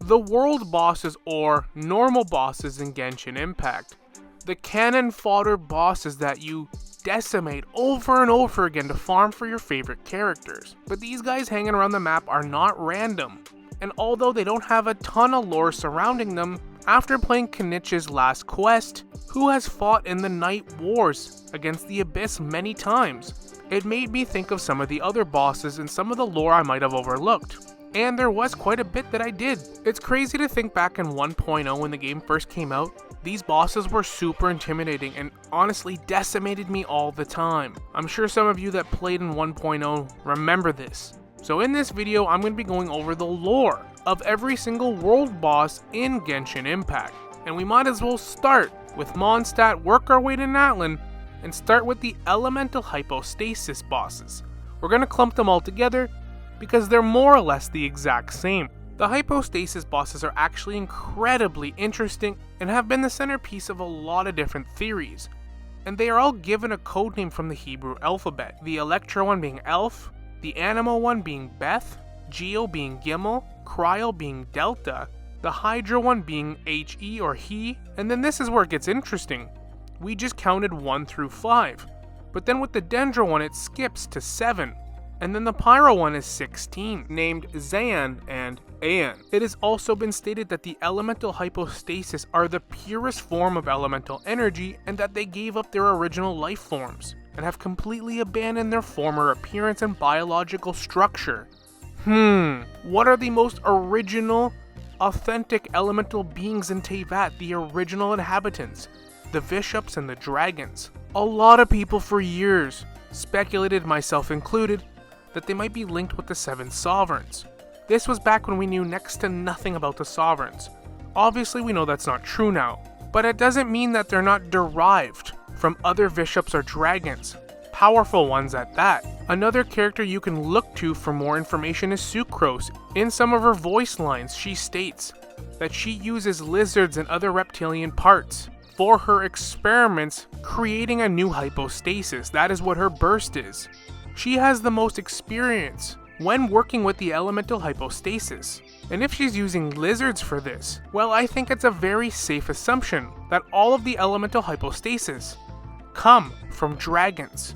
The world bosses, or normal bosses in Genshin Impact. The cannon fodder bosses that you decimate over and over again to farm for your favorite characters. But these guys hanging around the map are not random, and although they don't have a ton of lore surrounding them, after playing Kenich's last quest, who has fought in the Night Wars against the Abyss many times, it made me think of some of the other bosses and some of the lore I might have overlooked. And there was quite a bit that I did. It's crazy to think back in 1.0 when the game first came out, these bosses were super intimidating and honestly decimated me all the time. I'm sure some of you that played in 1.0 remember this. So in this video, I'm going to be going over the lore of every single world boss in Genshin Impact. And we might as well start with Mondstadt, work our way to Natlan, and start with the elemental hypostasis bosses. We're going to clump them all together because they're more or less the exact same. The hypostasis bosses are actually incredibly interesting and have been the centerpiece of a lot of different theories. And they are all given a codename from the Hebrew alphabet, the Electro one being Elf, the Animo one being Beth, Geo being Gimel, Cryo being Delta, the Hydra one being He or He, and then this is where it gets interesting. We just counted 1 through 5, but then with the Dendro one it skips to 7. And then the Pyro one is 16, named Zan and Aeon. It has also been stated that the elemental hypostasis are the purest form of elemental energy and that they gave up their original life forms and have completely abandoned their former appearance and biological structure. What are the most original, authentic elemental beings in Teyvat, the original inhabitants? The Vishaps and the dragons. A lot of people for years speculated, myself included, that they might be linked with the 7 sovereigns. This was back when we knew next to nothing about the sovereigns. Obviously we know that's not true now, but it doesn't mean that they're not derived from other Vishaps or dragons, powerful ones at that. Another character you can look to for more information is Sucrose. In some of her voice lines she states that she uses lizards and other reptilian parts for her experiments creating a new hypostasis. That is what her burst is. She has the most experience when working with the elemental hypostasis. And if she's using lizards for this, well, I think it's a very safe assumption that all of the elemental hypostasis come from dragons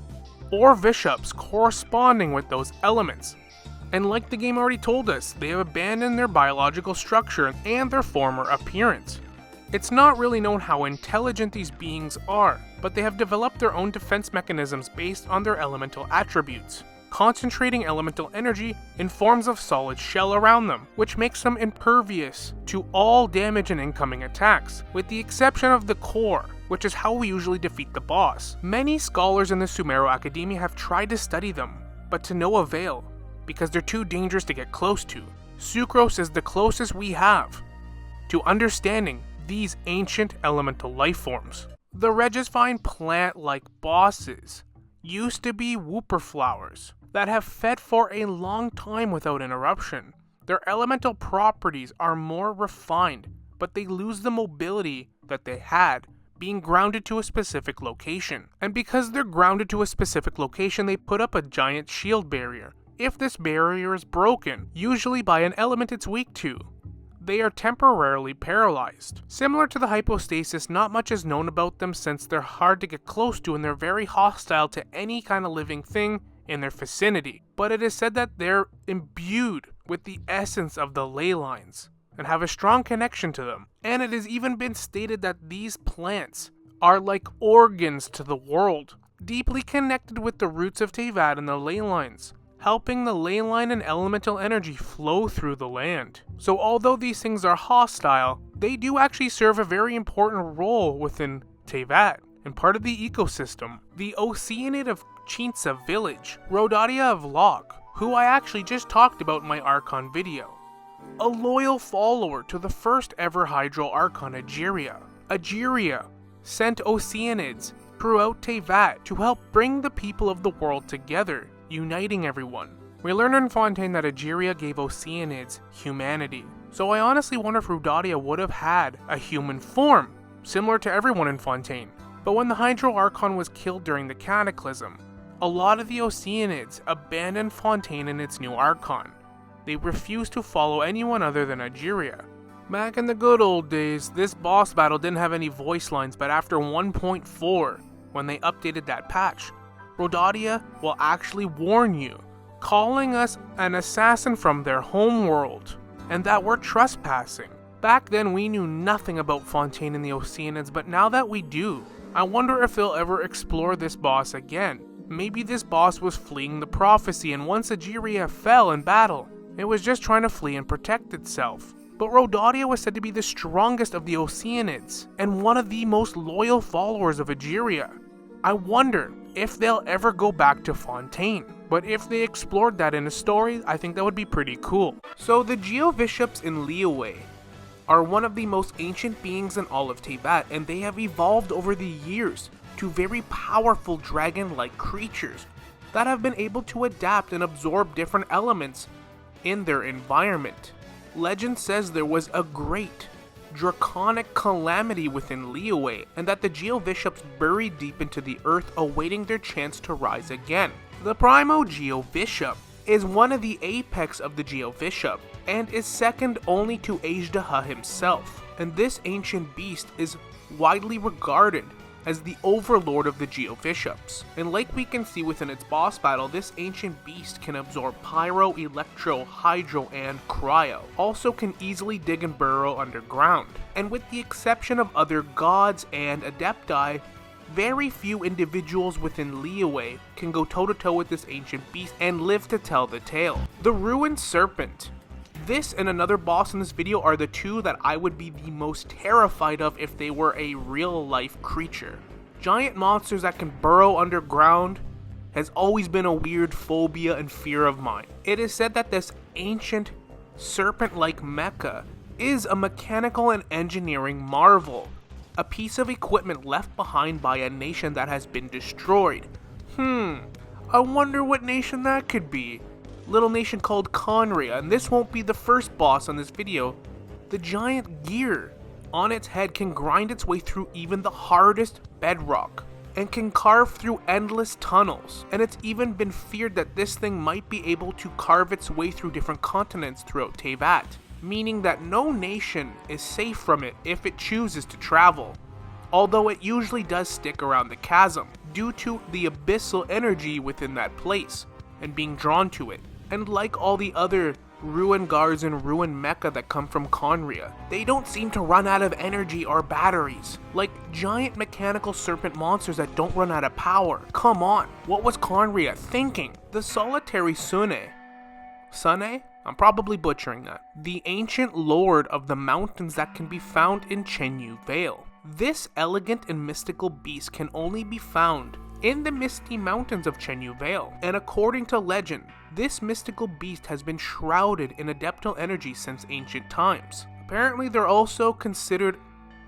or Vishaps corresponding with those elements. And like the game already told us, they have abandoned their biological structure and their former appearance. It's not really known how intelligent these beings are, but they have developed their own defense mechanisms based on their elemental attributes, concentrating elemental energy in forms of solid shell around them, which makes them impervious to all damage and incoming attacks, with the exception of the core, which is how we usually defeat the boss. Many scholars in the Sumeru Academia have tried to study them, but to no avail, because they're too dangerous to get close to. Sucrose is the closest we have to understanding these ancient elemental life forms. The regisvine plant-like bosses used to be whooper flowers that have fed for a long time without interruption. Their elemental properties are more refined, but they lose the mobility that they had, being grounded to a specific location. And because they're grounded to a specific location, they put up a giant shield barrier. If this barrier is broken, usually by an element it's weak to, they are temporarily paralyzed. Similar to the hypostasis, not much is known about them since they're hard to get close to and they're very hostile to any kind of living thing in their vicinity. But it is said that they're imbued with the essence of the ley lines and have a strong connection to them. And it has even been stated that these plants are like organs to the world, deeply connected with the roots of Teyvat and the ley lines, helping the ley line and elemental energy flow through the land. So although these things are hostile, they do actually serve a very important role within Teyvat and part of the ecosystem. The Oceanid of Chinsa village, Rodadia of Locke, who I actually just talked about in my Archon video. A loyal follower to the first ever Hydro Archon, Egeria. Egeria sent Oceanids throughout Teyvat to help bring the people of the world together, uniting everyone. We learned in Fontaine that Egeria gave Oceanids humanity, so I honestly wonder if Rodadia would have had a human form, similar to everyone in Fontaine. But when the Hydro Archon was killed during the Cataclysm, a lot of the Oceanids abandoned Fontaine and its new Archon. They refused to follow anyone other than Egeria, Back in the good old days, this boss battle didn't have any voice lines, but after 1.4, when they updated that patch, Rodadia will actually warn you, calling us an assassin from their home world, and that we're trespassing. Back then we knew nothing about Fontaine and the Oceanids, but now that we do, I wonder if they'll ever explore this boss again. Maybe this boss was fleeing the prophecy, and once Egeria fell in battle, it was just trying to flee and protect itself. But Rodadia was said to be the strongest of the Oceanids, and one of the most loyal followers of Egeria. I wonder if they'll ever go back to Fontaine. But if they explored that in a story, I think that would be pretty cool. So the Geovishaps in Liyue are one of the most ancient beings in all of Teyvat, and they have evolved over the years to very powerful dragon-like creatures that have been able to adapt and absorb different elements in their environment. Legend says there was a great draconic calamity within Liyue, and that the Geovishaps buried deep into the earth awaiting their chance to rise again. The Primo Geovishap is one of the apex of the Geovishap, and is second only to Ajdaha himself, and this ancient beast is widely regarded as the overlord of the Geovishaps. And like we can see within its boss battle, this ancient beast can absorb pyro, electro, hydro, and cryo. Also can easily dig and burrow underground. And with the exception of other gods and adepti, very few individuals within Liyue can go toe-to-toe with this ancient beast and live to tell the tale. The Ruined Serpent. This and another boss in this video are the two that I would be the most terrified of if they were a real-life creature. Giant monsters that can burrow underground has always been a weird phobia and fear of mine. It is said that this ancient serpent-like mecha is a mechanical and engineering marvel, a piece of equipment left behind by a nation that has been destroyed. I wonder what nation that could be. Little nation called Conria, and this won't be the first boss on this video. The giant gear on its head can grind its way through even the hardest bedrock, and can carve through endless tunnels, and it's even been feared that this thing might be able to carve its way through different continents throughout Teyvat, meaning that no nation is safe from it if it chooses to travel, although it usually does stick around the chasm, due to the abyssal energy within that place, and being drawn to it. And like all the other ruin guards and ruin mecha that come from Conria, they don't seem to run out of energy or batteries, like giant mechanical serpent monsters that don't run out of power. Come on, what was Conria thinking? The solitary Sune? I'm probably butchering that. The ancient lord of the mountains that can be found in Chenyu Vale. This elegant and mystical beast can only be found in the misty mountains of Chenyu Vale, and according to legend, this mystical beast has been shrouded in adeptal energy since ancient times. Apparently they're also considered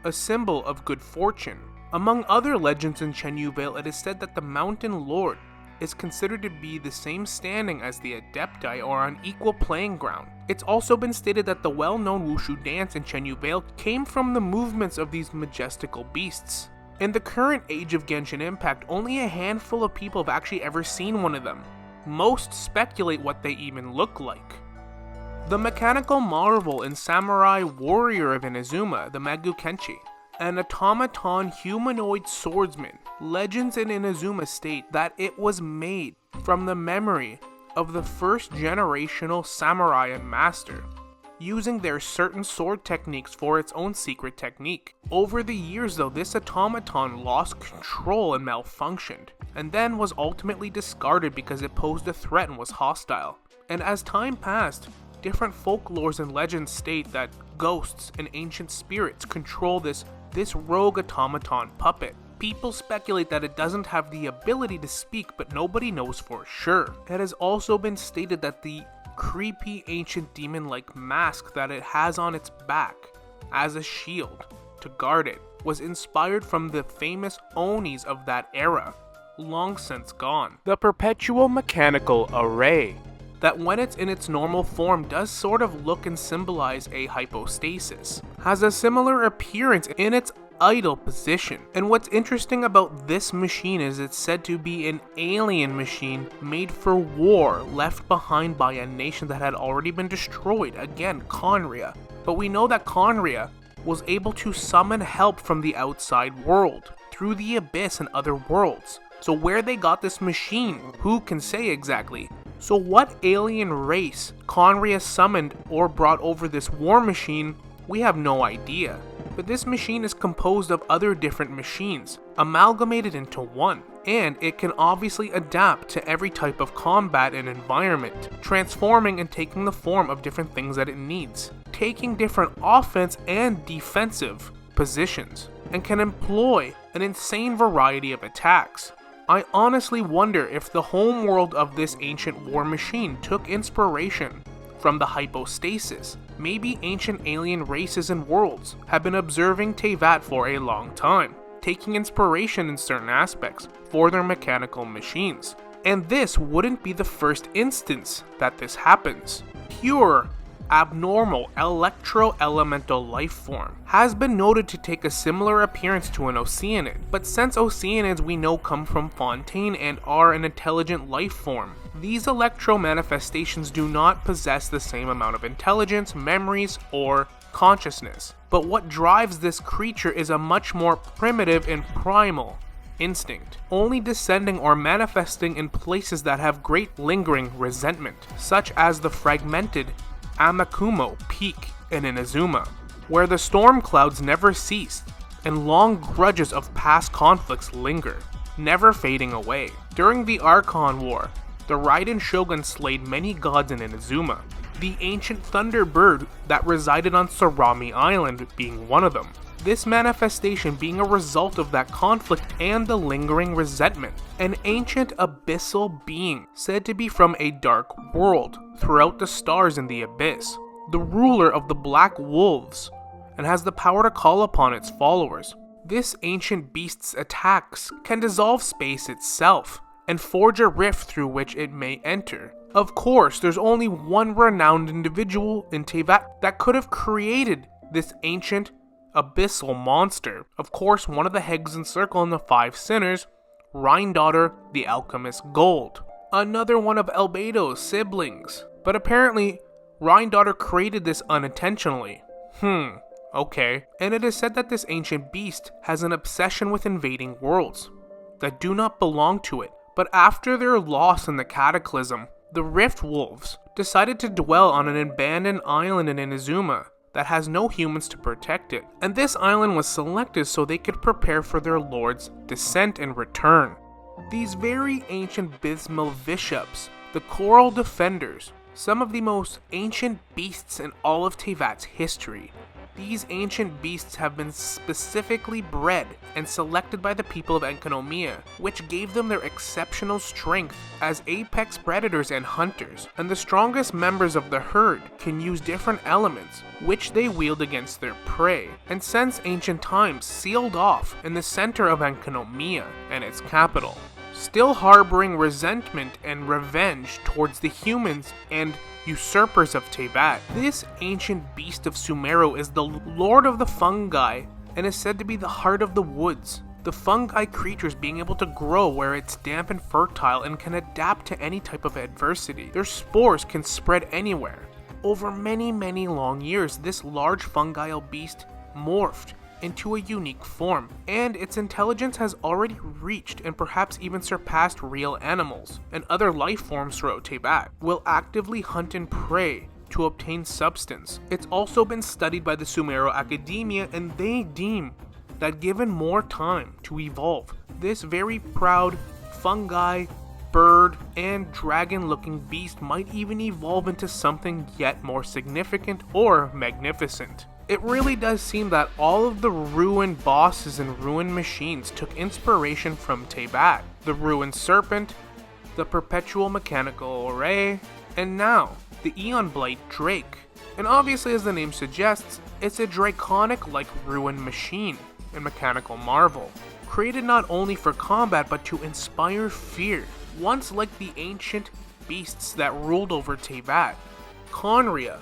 a symbol of good fortune. Among other legends in Chenyu Vale, it is said that the mountain lord is considered to be the same standing as the adepti, or on equal playing ground. It's also been stated that the well-known wushu dance in Chenyu Vale came from the movements of these majestical beasts. In the current age of Genshin Impact, only a handful of people have actually ever seen one of them. Most speculate what they even look like. The mechanical marvel and samurai warrior of Inazuma, the Magu Kenshi, an automaton humanoid swordsman. Legends in Inazuma state that it was made from the memory of the first generational samurai and master, using their certain sword techniques for its own secret technique. Over the years though, this automaton lost control and malfunctioned, and then was ultimately discarded because it posed a threat and was hostile. And as time passed, different folklores and legends state that ghosts and ancient spirits control this rogue automaton puppet. People speculate that it doesn't have the ability to speak, but nobody knows for sure. It has also been stated that the creepy ancient demon-like mask that it has on its back as a shield to guard it was inspired from the famous Onis of that era, long since gone. The perpetual mechanical array, that when it's in its normal form does sort of look and symbolize a hypostasis, has a similar appearance in its idle position. And what's interesting about this machine is it's said to be an alien machine made for war, left behind by a nation that had already been destroyed, again Conria, but we know that Conria was able to summon help from the outside world, through the abyss and other worlds. So where they got this machine, who can say exactly? So what alien race Conria summoned or brought over this war machine, we have no idea. But this machine is composed of other different machines, amalgamated into one, and it can obviously adapt to every type of combat and environment, transforming and taking the form of different things that it needs, taking different offense and defensive positions, and can employ an insane variety of attacks. I honestly wonder if the home world of this ancient war machine took inspiration from the hypostasis. Maybe ancient alien races and worlds have been observing Teyvat for a long time, taking inspiration in certain aspects for their mechanical machines. And this wouldn't be the first instance that this happens. Pure, abnormal electro-elemental life form has been noted to take a similar appearance to an Oceanid, but since Oceanids we know come from Fontaine and are an intelligent life form, these electro manifestations do not possess the same amount of intelligence, memories, or consciousness. But what drives this creature is a much more primitive and primal instinct, only descending or manifesting in places that have great lingering resentment, such as the fragmented Amakumo Peak in Inazuma, where the storm clouds never ceased and long grudges of past conflicts linger, never fading away. During the Archon War, the Raiden Shogun slayed many gods in Inazuma, the ancient Thunderbird that resided on Sarami Island being one of them. This manifestation being a result of that conflict and the lingering resentment. An ancient abyssal being said to be from a dark world throughout the stars in the abyss, the ruler of the Black Wolves, and has the power to call upon its followers. This ancient beast's attacks can dissolve space itself and forge a rift through which it may enter. Of course, there's only one renowned individual in Teyvat that could have created this ancient abyssal monster. Of course, one of the Hegs in Circle and the Five Sinners, Rhine-daughter, the Alchemist Gold. Another one of Albedo's siblings. But apparently, Rhine-daughter created this unintentionally. Okay. And it is said that this ancient beast has an obsession with invading worlds that do not belong to it. But after their loss in the Cataclysm, the Rift Wolves decided to dwell on an abandoned island in Inazuma that has no humans to protect it. And this island was selected so they could prepare for their lord's descent and return. These very ancient Geovishap's, the Coral Defenders, some of the most ancient beasts in all of Teyvat's history. These ancient beasts have been specifically bred and selected by the people of Enkanomiya, which gave them their exceptional strength as apex predators and hunters, and the strongest members of the herd can use different elements which they wield against their prey, and since ancient times sealed off in the center of Enkanomiya and its capital, still harboring resentment and revenge towards the humans and usurpers of Teyvat. This ancient beast of Sumeru is the lord of the fungi and is said to be the heart of the woods. The fungi creatures being able to grow where it's damp and fertile and can adapt to any type of adversity. Their spores can spread anywhere. Over many long years, this large fungal beast morphed into a unique form, and its intelligence has already reached and perhaps even surpassed real animals and other life forms throughout Teyvat. Will actively hunt and prey to obtain substance. It's also been studied by the Sumeru Academia, and they deem that given more time to evolve, this very proud fungi, bird, and dragon-looking beast might even evolve into something yet more significant or magnificent. It really does seem that all of the ruined bosses and ruined machines took inspiration from Teyvat. The ruined serpent, the perpetual mechanical array, and now the Eon Blight Drake. And obviously, as the name suggests, it's a draconic-like ruined machine and mechanical marvel, created not only for combat but to inspire fear. Once like the ancient beasts that ruled over Teyvat, Conria,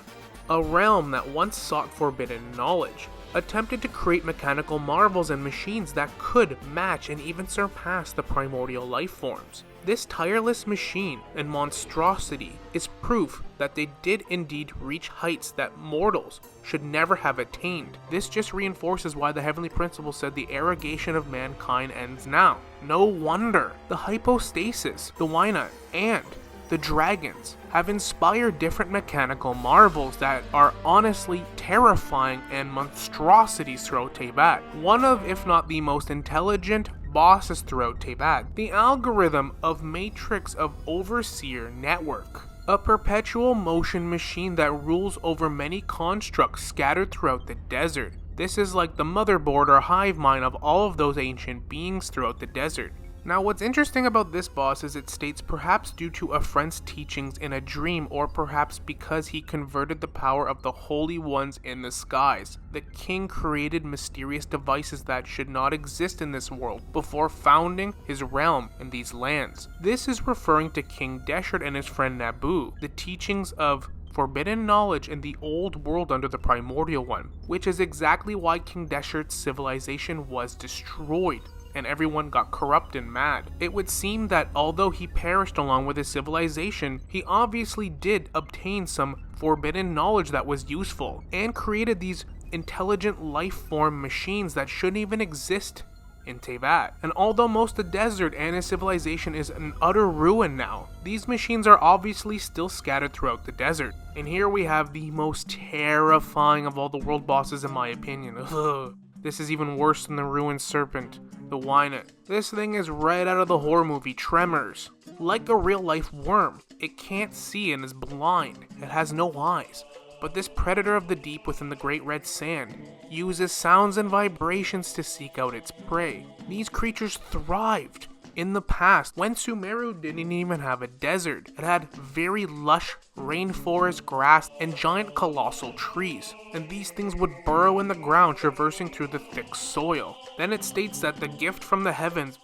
a realm that once sought forbidden knowledge, attempted to create mechanical marvels and machines that could match and even surpass the primordial life forms. This tireless machine and monstrosity is proof that they did indeed reach heights that mortals should never have attained. This just reinforces why the heavenly principle said the arrogation of mankind ends now. No wonder the hypostasis, the wenut, and the dragons have inspired different mechanical marvels that are honestly terrifying and monstrosities throughout Teyvat. One of, if not the most intelligent bosses throughout Teyvat, the algorithm of Matrix of Overseer Network, a perpetual motion machine that rules over many constructs scattered throughout the desert. This is like the motherboard or hive mind of all of those ancient beings throughout the desert. Now, what's interesting about this boss is it states perhaps due to a friend's teachings in a dream, or perhaps because he converted the power of the holy ones in the skies. The king created mysterious devices that should not exist in this world before founding his realm in these lands. This is referring to King Deshret and his friend Nabu, the teachings of forbidden knowledge in the old world under the primordial one, which is exactly why King Deshret's civilization was destroyed and everyone got corrupt and mad. It would seem that although he perished along with his civilization, he obviously did obtain some forbidden knowledge that was useful, and created these intelligent life form machines that shouldn't even exist in Teyvat. And although most of the desert and his civilization is an utter ruin now, these machines are obviously still scattered throughout the desert. And here we have the most terrifying of all the world bosses in my opinion. Ugh. This is even worse than the ruined serpent, the wenut. This thing is right out of the horror movie Tremors. Like a real life worm, it can't see and is blind. It has no eyes. But this predator of the deep within the great red sand uses sounds and vibrations to seek out its prey. These creatures thrived in the past when Sumeru didn't even have a desert. It had very lush rainforest, grass, and giant colossal trees, and these things would burrow in the ground, traversing through the thick soil. Then it states that the gift from the heavens,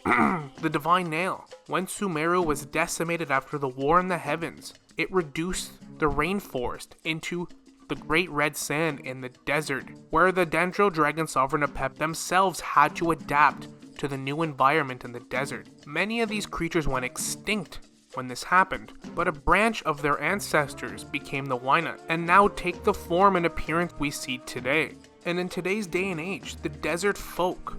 the divine nail, when Sumeru was decimated after the war in the heavens, it reduced the rainforest into the great red sand in the desert, where the Dendro Dragon Sovereign Apep themselves had to adapt to the new environment in the desert. Many of these creatures went extinct when this happened, but a branch of their ancestors became the wenut, and now take the form and appearance we see today. And in today's day and age, the desert folk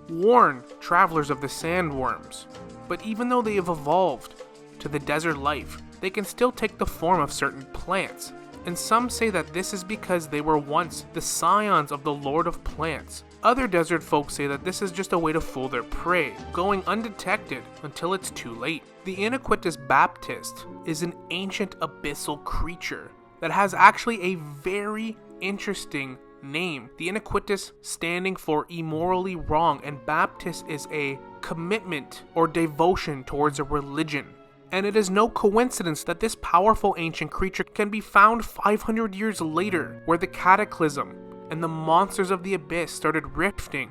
warn travelers of the sandworms, but even though they have evolved to the desert life, they can still take the form of certain plants. And some say that this is because they were once the scions of the Lord of Plants. Other desert folk say that this is just a way to fool their prey, going undetected until it's too late. The Iniquitus Baptist is an ancient abyssal creature that has actually a very interesting name. The Iniquitus standing for immorally wrong, and Baptist is a commitment or devotion towards a religion. And it is no coincidence that this powerful ancient creature can be found 500 years later, where the Cataclysm and the monsters of the abyss started rifting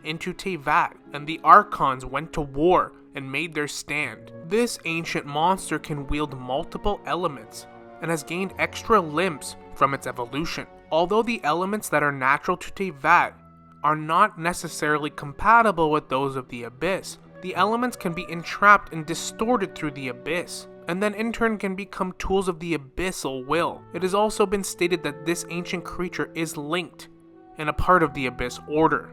into Teyvat, and the Archons went to war and made their stand. This ancient monster can wield multiple elements and has gained extra limbs from its evolution. Although the elements that are natural to Teyvat are not necessarily compatible with those of the abyss, the elements can be entrapped and distorted through the abyss, and then in turn can become tools of the abyssal will. It has also been stated that this ancient creature is linked and a part of the Abyss Order.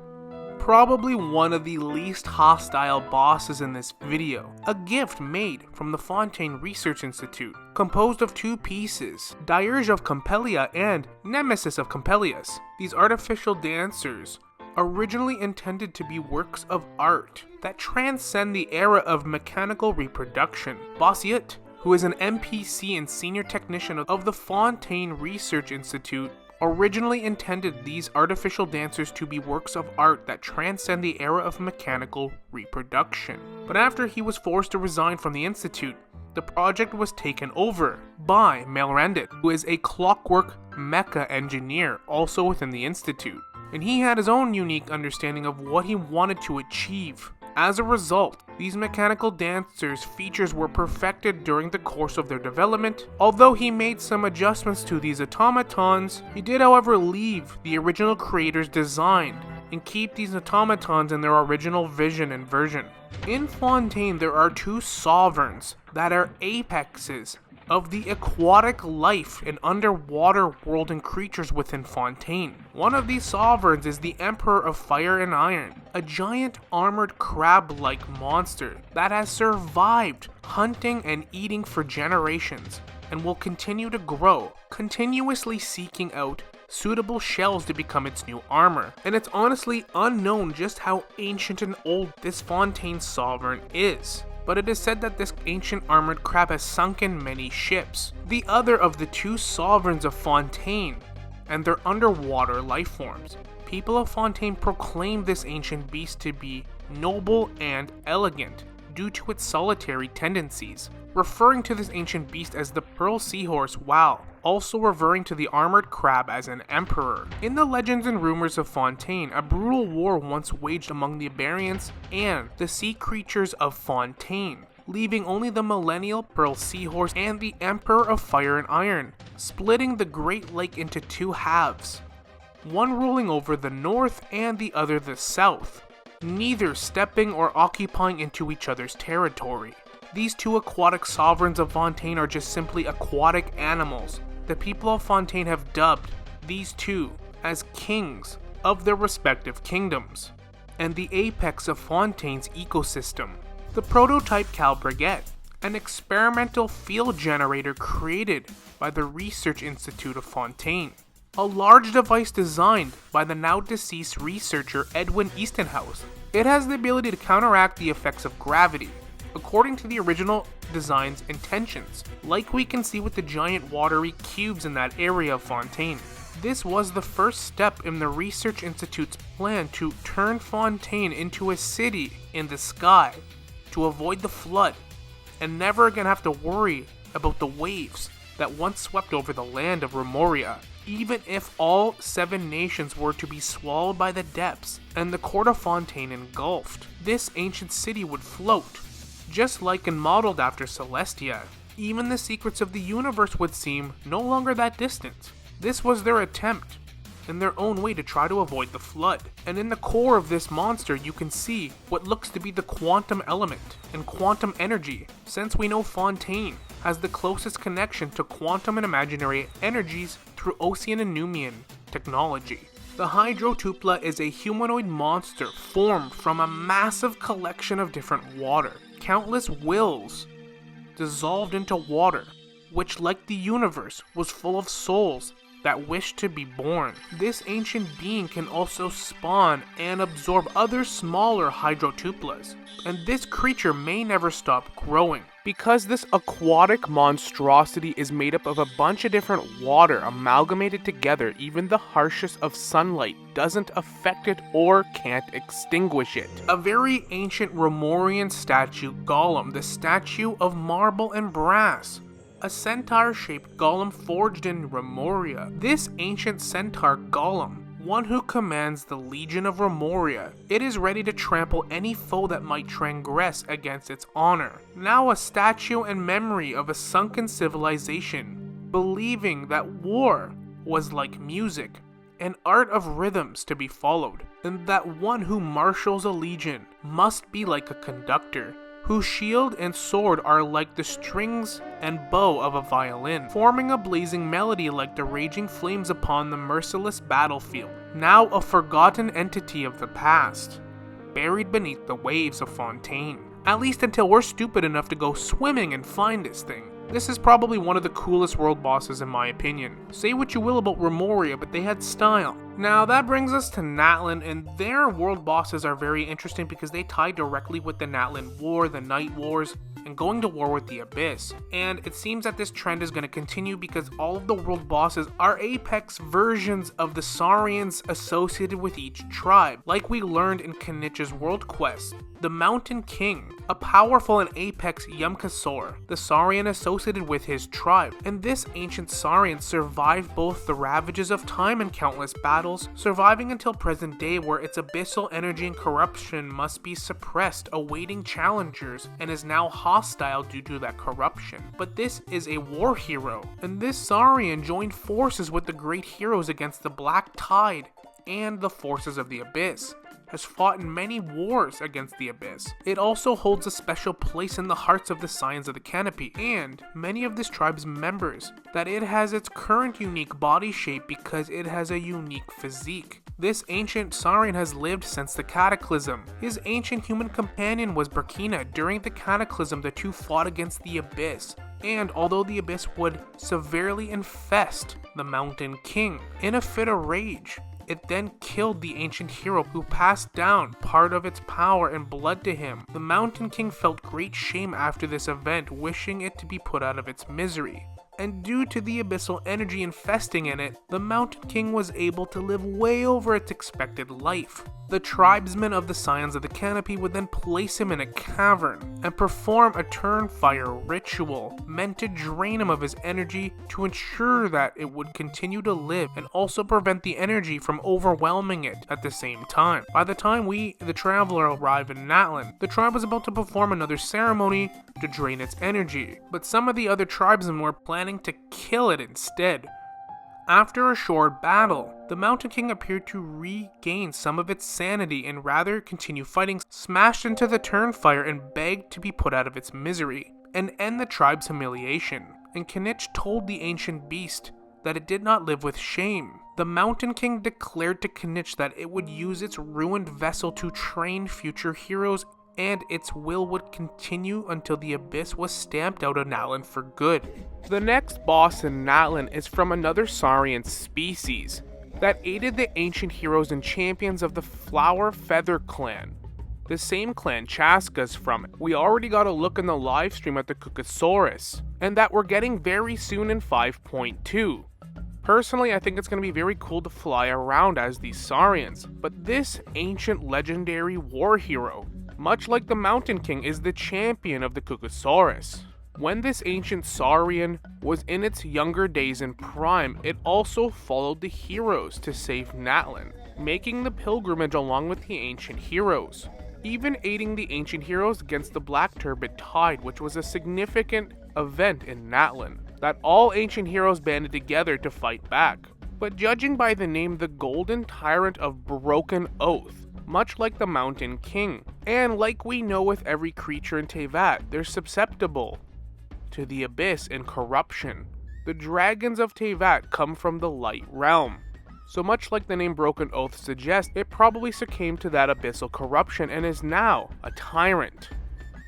Probably one of the least hostile bosses in this video, a gift made from the Fontaine Research Institute, composed of two pieces, Dirge of Compelia and Nemesis of Compelius. These artificial dancers originally intended to be works of art that transcend the era of mechanical reproduction. Bossiet, who is an NPC and senior technician of the Fontaine Research Institute, originally intended these artificial dancers to be works of art that transcend the era of mechanical reproduction. But after he was forced to resign from the institute, the project was taken over by Melrandit, who is a clockwork mecha engineer also within the institute, and he had his own unique understanding of what he wanted to achieve. As a result, these mechanical dancers' features were perfected during the course of their development. Although he made some adjustments to these automatons, he did however leave the original creator's design and keep these automatons in their original vision and version. In Fontaine, there are two sovereigns that are apexes of the aquatic life and underwater world and creatures within Fontaine. One of these sovereigns is the Emperor of Fire and Iron, a giant armored crab-like monster that has survived hunting and eating for generations and will continue to grow, continuously seeking out suitable shells to become its new armor. And it's honestly unknown just how ancient and old this Fontaine sovereign is, but it is said that this ancient armored crab has sunken many ships. The other of the two sovereigns of Fontaine and their underwater life forms. People of Fontaine proclaim this ancient beast to be noble and elegant due to its solitary tendencies, referring to this ancient beast as the Pearl Seahorse, while also referring to the armored crab as an emperor. In the legends and rumors of Fontaine, a brutal war once waged among the Iberians and the sea creatures of Fontaine, leaving only the millennial Pearl Seahorse and the Emperor of Fire and Iron, splitting the Great Lake into two halves, one ruling over the north and the other the south, neither stepping or occupying into each other's territory. These two aquatic sovereigns of Fontaine are just simply aquatic animals. The people of Fontaine have dubbed these two as kings of their respective kingdoms, and the apex of Fontaine's ecosystem. The prototype Calbriget, an experimental field generator created by the Research Institute of Fontaine, a large device designed by the now deceased researcher Edwin Eastonhouse. It has the ability to counteract the effects of gravity, according to the original design's intentions, like we can see with the giant watery cubes in that area of Fontaine. This was the first step in the Research Institute's plan to turn Fontaine into a city in the sky, to avoid the flood, and never again have to worry about the waves that once swept over the land of Remoran. Even if all 7 nations were to be swallowed by the depths and the court of Fontaine engulfed, this ancient city would float, just like and modeled after Celestia. Even the secrets of the universe would seem no longer that distant. This was their attempt, in their own way, to try to avoid the flood. And in the core of this monster, you can see what looks to be the quantum element and quantum energy, since we know Fontaine has the closest connection to quantum and imaginary energies through Oceanid technology. The Hydrotupla is a humanoid monster formed from a massive collection of different water, countless wills dissolved into water, which, like the universe, was full of souls that wished to be born. This ancient being can also spawn and absorb other smaller Hydrotuplas, and this creature may never stop growing. Because this aquatic monstrosity is made up of a bunch of different water amalgamated together, even the harshest of sunlight doesn't affect it or can't extinguish it. A very ancient Remoran statue golem, the statue of marble and brass, a centaur-shaped golem forged in Remoran. This ancient centaur golem, one who commands the Legion of Remoran, it is ready to trample any foe that might transgress against its honor. Now a statue and memory of a sunken civilization, believing that war was like music, an art of rhythms to be followed, and that one who marshals a legion must be like a conductor, whose shield and sword are like the strings and bow of a violin, forming a blazing melody like the raging flames upon the merciless battlefield. Now a forgotten entity of the past, buried beneath the waves of Fontaine. At least until we're stupid enough to go swimming and find this thing. This is probably one of the coolest world bosses in my opinion. Say what you will about Remoran, but they had style. Now that brings us to Natlan, and their world bosses are very interesting because they tie directly with the Natlan War, the Night Wars, and going to war with the Abyss. And it seems that this trend is going to continue because all of the world bosses are apex versions of the Saurians associated with each tribe, like we learned in Kenich's World Quest. The Mountain King, a powerful and apex Yumkasaur, the Saurian associated with his tribe, and this ancient Saurian survived both the ravages of time and countless battles, surviving until present day where its abyssal energy and corruption must be suppressed, awaiting challengers, and is now hostile due to that corruption. But this is a war hero, and this Saurian joined forces with the great heroes against the Black Tide and the forces of the Abyss, has fought in many wars against the Abyss. It also holds a special place in the hearts of the Scions of the Canopy and many of this tribe's members, that it has its current unique body shape because it has a unique physique. This ancient Saurian has lived since the Cataclysm. His ancient human companion was Burkina. During the Cataclysm, the two fought against the Abyss, and although the Abyss would severely infest the Mountain King, in a fit of rage, it then killed the ancient hero who passed down part of its power and blood to him. The Mountain King felt great shame after this event, wishing it to be put out of its misery. And due to the abyssal energy infesting in it, the Mountain King was able to live way over its expected life. The tribesmen of the Scions of the Canopy would then place him in a cavern and perform a turn fire ritual meant to drain him of his energy to ensure that it would continue to live and also prevent the energy from overwhelming it at the same time. By the time we, the traveler, arrive in Natlan, the tribe was about to perform another ceremony to drain its energy, but some of the other tribesmen were planning to kill it instead. After a short battle, the Mountain King appeared to regain some of its sanity and rather continue fighting, smashed into the turnfire and begged to be put out of its misery and end the tribe's humiliation. And Kinich told the ancient beast that it did not live with shame. The Mountain King declared to Kinich that it would use its ruined vessel to train future heroes, and its will would continue until the Abyss was stamped out of Natlan for good. The next boss in Natlan is from another Saurian species that aided the ancient heroes and champions of the Flower Feather clan, the same clan Chaska's from. We already got a look in the live stream at the Kukasaurus, and that we're getting very soon in 5.2. Personally, I think it's going to be very cool to fly around as these Saurians, but this ancient legendary war hero, much like the Mountain King, is the champion of the Kukasaurus. When this ancient Saurian was in its younger days in prime, it also followed the heroes to save Natlan, making the pilgrimage along with the ancient heroes, even aiding the ancient heroes against the Black Turbid Tide, which was a significant event in Natlan that all ancient heroes banded together to fight back. But judging by the name, the Golden Tyrant of Broken Oath, much like the Mountain King, and like we know with every creature in Teyvat, they're susceptible to the Abyss and corruption. The dragons of Teyvat come from the Light Realm, so much like the name Broken Oath suggests, it probably succumbed to that abyssal corruption and is now a tyrant.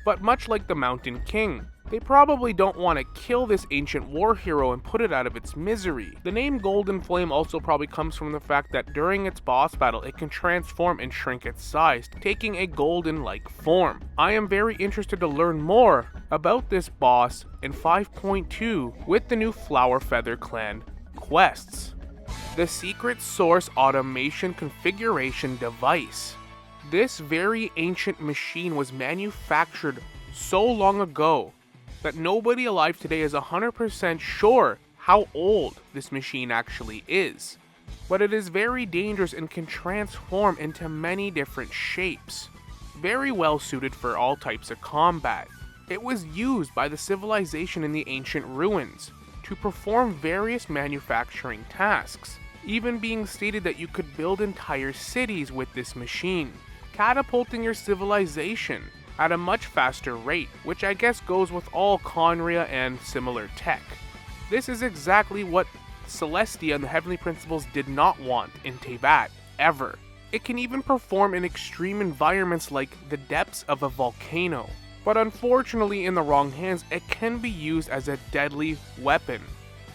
But much like the Mountain King, they probably don't want to kill this ancient war hero and put it out of its misery. The name Golden Flame also probably comes from the fact that during its boss battle, it can transform and shrink its size, taking a golden-like form. I am very interested to learn more about this boss in 5.2 with the new Flower Feather clan quests. The Secret Source Automation Configuration Device. This very ancient machine was manufactured so long ago that nobody alive today is 100% sure how old this machine actually is. But it is very dangerous and can transform into many different shapes, very well suited for all types of combat. It was used by the civilization in the ancient ruins to perform various manufacturing tasks, even being stated that you could build entire cities with this machine, catapulting your civilization at a much faster rate, which I guess goes with all Conria and similar tech. This is exactly what Celestia and the Heavenly Principles did not want in Teyvat, ever. It can even perform in extreme environments like the depths of a volcano, but unfortunately in the wrong hands, it can be used as a deadly weapon,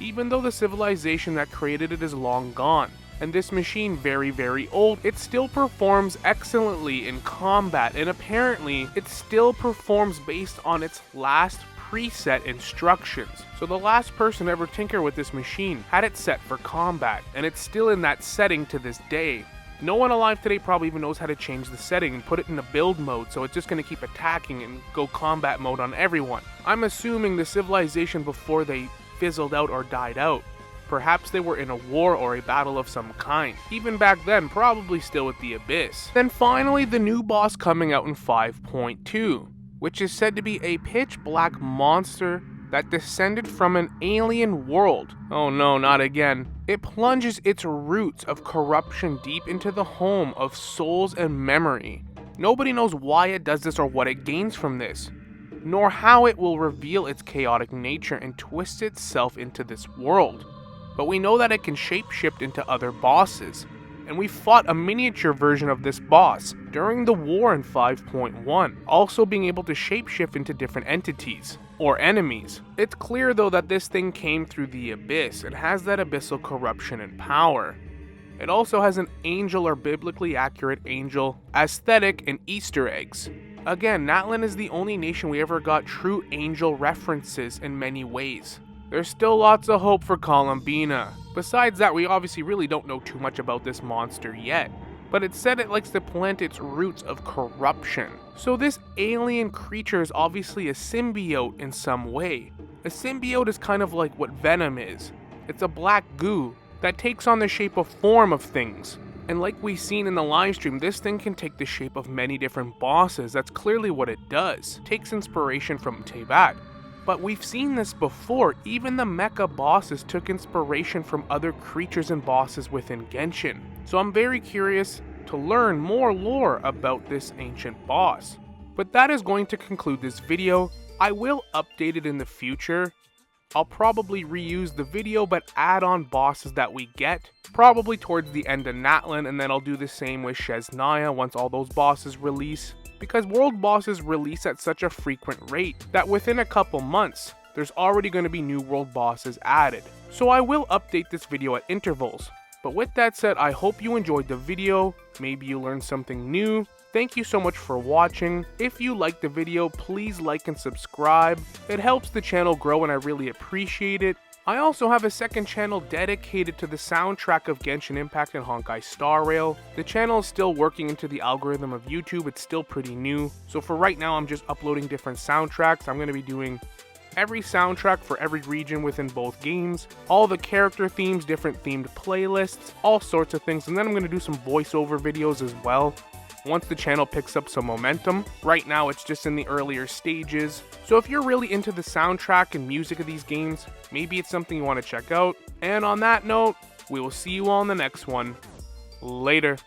even though the civilization that created it is long gone. And this machine very old, it still performs excellently in combat, and apparently it still performs based on its last preset instructions. So the last person to ever tinker with this machine had it set for combat, and it's still in that setting to this day. No one alive today probably even knows how to change the setting and put it in a build mode, so it's just going to keep attacking and go combat mode on everyone. I'm assuming the civilization before they fizzled out or died out, perhaps they were in a war or a battle of some kind. Even back then, probably still with the Abyss. Then finally, the new boss coming out in 5.2, which is said to be a pitch black monster that descended from an alien world. Oh no, not again. It plunges its roots of corruption deep into the home of souls and memory. Nobody knows why it does this or what it gains from this, nor how it will reveal its chaotic nature and twist itself into this world. But we know that it can shapeshift into other bosses, and we fought a miniature version of this boss during the war in 5.1, also being able to shapeshift into different entities or enemies. It's clear though that this thing came through the abyss and has that abyssal corruption and power. It also has an angel or biblically accurate angel aesthetic and Easter eggs. Again, Natlan is the only nation we ever got true angel references in many ways. There's still lots of hope for Columbina. Besides that, we obviously really don't know too much about this monster yet, but it's said it likes to plant its roots of corruption. So this alien creature is obviously a symbiote in some way. A symbiote is kind of like what Venom is. It's a black goo that takes on the shape of form of things. And like we've seen in the livestream, this thing can take the shape of many different bosses. That's clearly what it does. Takes inspiration from Teyvat. But we've seen this before. Even the mecha bosses took inspiration from other creatures and bosses within Genshin. So I'm very curious to learn more lore about this ancient boss. But that is going to conclude this video. I will update it in the future. I'll probably reuse the video but add on bosses that we get, probably towards the end of Natlan, and then I'll do the same with Shesnaya once all those bosses release. Because world bosses release at such a frequent rate that within a couple months, there's already going to be new world bosses added. So I will update this video at intervals. But with that said, I hope you enjoyed the video, maybe you learned something new. Thank you so much for watching. If you liked the video, please like and subscribe. It helps the channel grow and I really appreciate it. I also have a second channel dedicated to the soundtrack of Genshin Impact and Honkai Star Rail. The channel is still working into the algorithm of YouTube, it's still pretty new. So for right now, I'm just uploading different soundtracks. I'm going to be doing every soundtrack for every region within both games, all the character themes, different themed playlists, all sorts of things. And then I'm going to do some voiceover videos as well once the channel picks up some momentum. Right now it's just in the earlier stages, so if you're really into the soundtrack and music of these games, maybe it's something you want to check out. And on that note, we will see you all in the next one. Later.